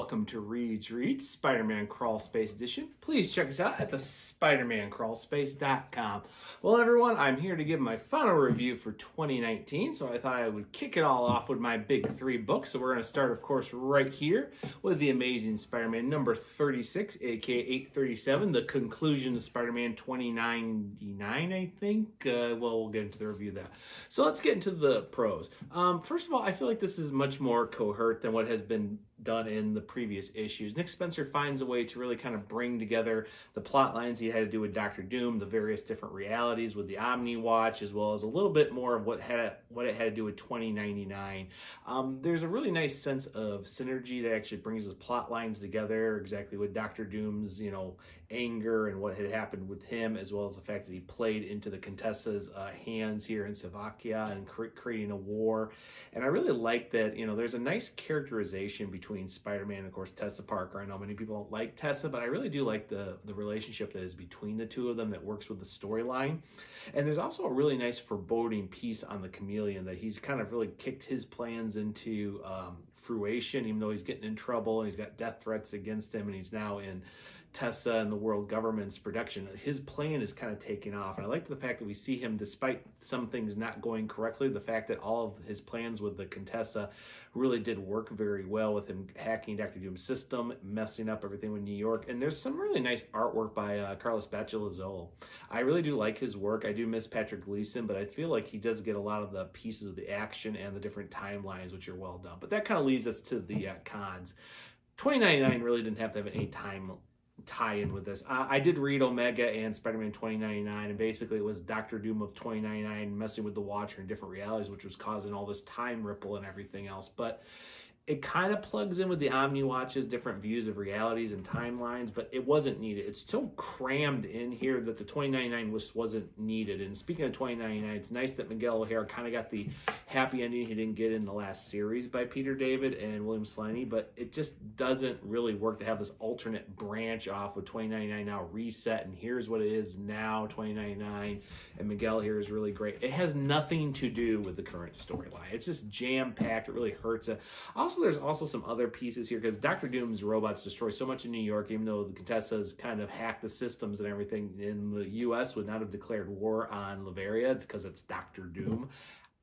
welcome to Reed's Reads, Spider-Man Crawl Space Edition. Please check us out at the SpidermanCrawlspace.com. Well, everyone, I'm here to give my final review for 2019, so I thought I would kick it all off with my big three books. So we're going to start, of course, right here with The Amazing Spider-Man number 36, aka 837, the conclusion of Spider-Man 2099, I think. We'll get into the review of that. So let's get into the pros. First of all, I feel like this is much more coherent than what has been done in the previous issues. Nick Spencer finds a way to really kind of bring together the plot lines he had to do with Doctor Doom, the various different realities with the Omni Watch, as well as a little bit more of what it had to do with 2099. There's a really nice sense of synergy that actually brings the plot lines together, exactly with Doctor Doom's, anger and what had happened with him, as well as the fact that he played into the Contessa's hands here in Slovakia and creating a war. And I really like that, there's a nice characterization between Spider-Man and, of course, Tessa Parker. I know many people don't like Tessa, but I really do like the relationship that is between the two of them that works with the storyline. And there's also a really nice foreboding piece on the Chameleon that he's kind of really kicked his plans into fruition, even though he's getting in trouble and he's got death threats against him and he's now in Tessa and the world government's production. His plan is kind of taking off. And I like the fact that we see him, despite some things not going correctly, the fact that all of his plans with the Contessa really did work very well with him hacking Dr. Doom's system, messing up everything with New York. And there's some really nice artwork by Carlos Bachalazola. I really do like his work. I do miss Patrick Gleason, but I feel like he does get a lot of the pieces of the action and the different timelines, which are well done. But that kind of leads us to the cons. 2099 really didn't have to have any tie-in with this. I did read Omega and Spider-Man 2099, and basically it was Doctor Doom of 2099 messing with the Watcher in different realities, which was causing all this time ripple and everything else. But it kind of plugs in with the Omni Watch's different views of realities and timelines, but it wasn't needed. It's still crammed in here that the 2099 wasn't needed. And speaking of 2099, it's nice that Miguel O'Hara kind of got the happy ending he didn't get in the last series by Peter David and William Slaney, but it just doesn't really work to have this alternate branch off with 2099 now reset, and here's what it is now, 2099, and Miguel here is really great. It has nothing to do with the current storyline. It's just jam-packed. It really hurts it. Also, there's also some other pieces here because Doctor Doom's robots destroy so much in New York, even though the Contessa's kind of hacked the systems and everything in the U.S. would not have declared war on Latveria because it's Doctor Doom.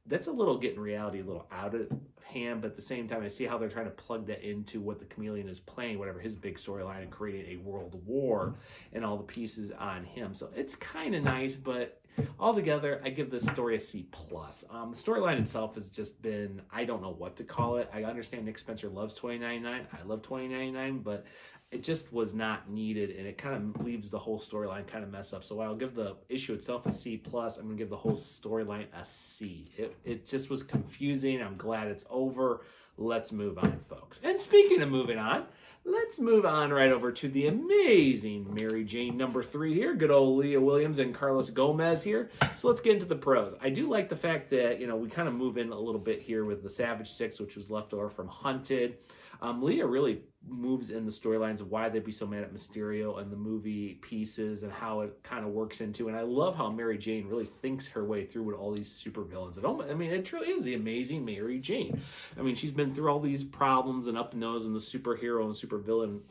That's a little getting reality a little out of hand, but at the same time, I see how they're trying to plug that into what the Chameleon is playing, whatever his big storyline, and creating a world war and all the pieces on him. So it's kind of nice, but altogether, I give this story a C+. The storyline itself has just been, I don't know what to call it. I understand Nick Spencer loves 2099. I love 2099, but it just was not needed, and it kind of leaves the whole storyline kind of mess up. So while I'll give the issue itself a C+, I'm going to give the whole storyline a C. It just was confusing. I'm glad it's over. Let's move on, folks. And speaking of moving on, let's move on right over to The Amazing Mary Jane number 3 here. Good old Leah Williams and Carlos Gomez here. So let's get into the pros. I do like the fact that, we kind of move in a little bit here with the Savage 6, which was left over from Hunted. Leah really moves in the storylines of why they'd be so mad at Mysterio and the movie pieces and how it kind of works into. And I love how Mary Jane really thinks her way through with all these supervillains. It truly is the Amazing Mary Jane. She's been through all these problems and up and nose in the superhero and supervillain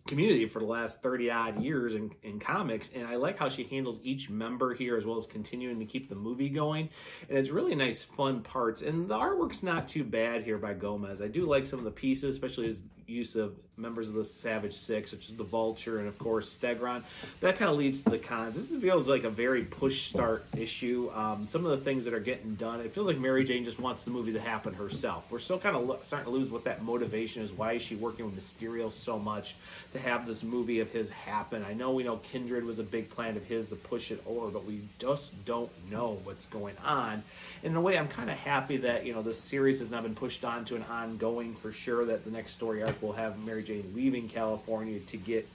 community for the last 30-odd years in comics, and I like how she handles each member here as well as continuing to keep the movie going, and it's really nice, fun parts, and the artwork's not too bad here by Gomez. I do like some of the pieces, especially his use of members of the Savage Six, which is the Vulture and, of course, Stegron. That kind of leads to the cons. This feels like a very push-start issue. Some of the things that are getting done, it feels like Mary Jane just wants the movie to happen herself. We're still kind of starting to lose what that motivation is. Why is she working with Mysterio so much to have this movie of his happen? I know we know Kindred was a big plan of his to push it over, but we just don't know what's going on. And in a way, I'm kind of happy that, this series has now been pushed on to an ongoing for sure, that the next story arc will have Mary Jane leaving California to get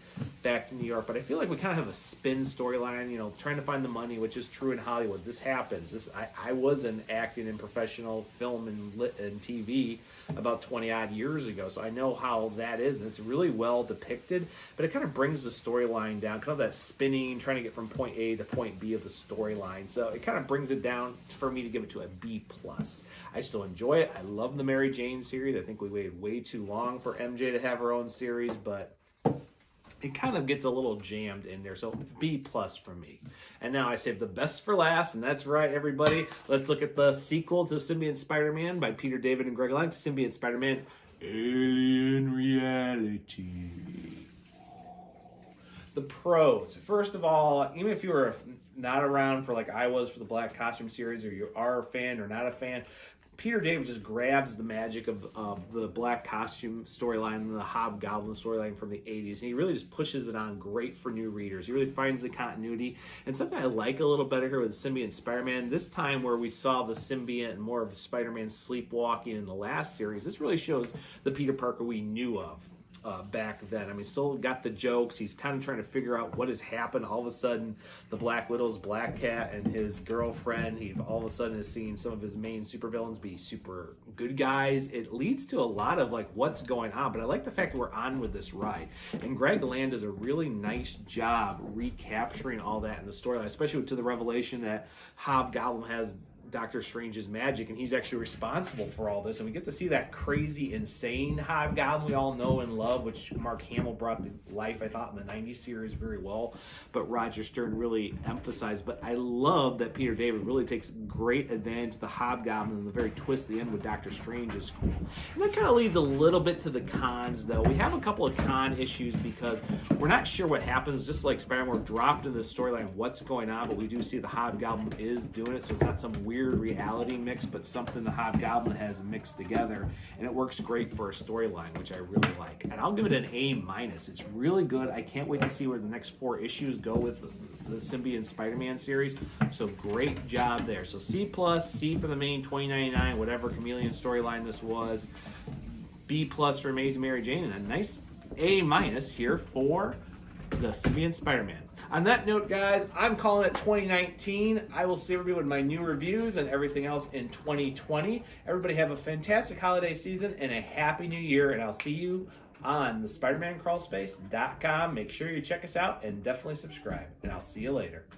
back to New York. But I feel like we kind of have a spin storyline, you know, trying to find the money, which is true in Hollywood. This happens. I was in acting in professional film and TV about 20 odd years ago, so I know how that is, and it's really well depicted. But it kind of brings the storyline down, kind of that spinning, trying to get from point A to point B of the storyline. So it kind of brings it down for me to give it to a B+. I still enjoy it. I love the Mary Jane series. I think we waited way too long for MJ to have her own series, but it kind of gets a little jammed in there. So B+ for me. And now I saved the best for last, and that's right, everybody. Let's look at the sequel to Symbiote Spider-Man by Peter David and Greg Lang, Symbiote Spider-Man Alien Reality. The pros. First of all, even if you were not around for like I was for the Black Costume series, or you are a fan or not a fan, Peter David just grabs the magic of the Black Costume storyline and the Hobgoblin storyline from the 80s, and he really just pushes it on great for new readers. He really finds the continuity, and something I like a little better here with Symbiote Spider-Man, this time where we saw the symbiote and more of the Spider-Man sleepwalking in the last series, this really shows the Peter Parker we knew of back then. I mean, still got the jokes. He's kind of trying to figure out what has happened. All of a sudden, the Black Widow's Black Cat and his girlfriend, he all of a sudden is seeing some of his main supervillains be super good guys. It leads to a lot of like what's going on, but I like the fact that we're on with this ride. And Greg Land does a really nice job recapturing all that in the storyline, especially to the revelation that Hobgoblin has Doctor Strange's magic, and he's actually responsible for all this. And we get to see that crazy, insane Hobgoblin we all know and love, which Mark Hamill brought to life, I thought, in the 90s series very well, but Roger Stern really emphasized. But I love that Peter David really takes great advantage of the Hobgoblin, and the very twist at the end with Doctor Strange is cool. And that kind of leads a little bit to the cons, though. We have a couple of con issues because we're not sure what happens. Just like Spider-Man, we're dropped in the storyline what's going on, but we do see the Hobgoblin is doing it, so it's not some weird reality mix, but something the Hobgoblin has mixed together, and it works great for a storyline, which I really like. And I'll give it an A-. It's really good. I can't wait to see where the next 4 issues go with the Symbiote Spider-Man series. So great job there. So C+, C for the main 2099, whatever chameleon storyline this was. B+ for Amazing Mary Jane, and a nice A- here for the Symbiote Spider-Man. On that note, guys, I'm calling it 2019. I will see everybody with my new reviews and everything else in 2020. Everybody have a fantastic holiday season and a happy new year, and I'll see you on the SpiderManCrawlspace.com. Make sure you check us out and definitely subscribe, and I'll see you later.